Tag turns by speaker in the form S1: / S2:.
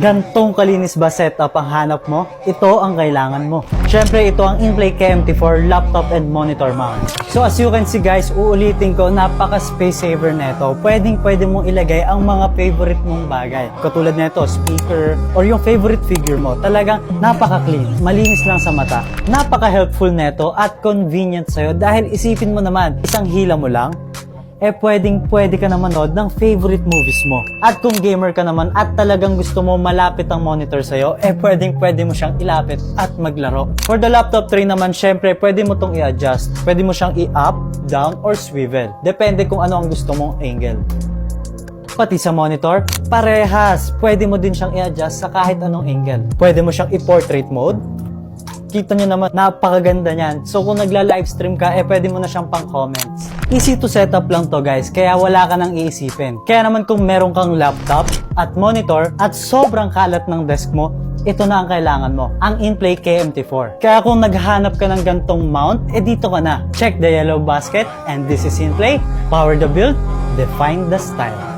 S1: Gantong kalinis ba setup ang hanap mo? Ito ang kailangan mo. Syempre, ito ang Inplay KMT4 laptop and monitor mount. So as you can see guys, uulitin ko, napaka space saver neto. Pwede mong ilagay ang mga favorite mong bagay. Katulad nito, speaker, or yung favorite figure mo. Talagang napaka-clean, malinis lang sa mata. Napaka-helpful neto at convenient sa'yo dahil isipin mo naman, isang hila mo lang, pwede ka na manood ng favorite movies mo. At kung gamer ka naman at talagang gusto mo malapit ang monitor sa'yo, pwede mo siyang ilapit at maglaro. For the laptop tray naman, syempre, pwede mo tong i-adjust. Pwede mo siyang i-up, down, or swivel. Depende kung ano ang gusto mong angle. Pati sa monitor, parehas. Pwede mo din siyang i-adjust sa kahit anong angle. Pwede mo siyang i-portrait mode. Kita nyo naman, napakaganda niyan. So kung nagla-livestream ka, pwede mo na siyang pang-comments. Easy to set up lang to guys, kaya wala ka nang iisipin. Kaya naman kung meron kang laptop at monitor at sobrang kalat ng desk mo, ito na ang kailangan mo, ang Inplay KMT4. Kaya kung naghahanap ka ng gantong mount, dito ka na. Check the yellow basket, and this is Inplay. Power the build, define the style.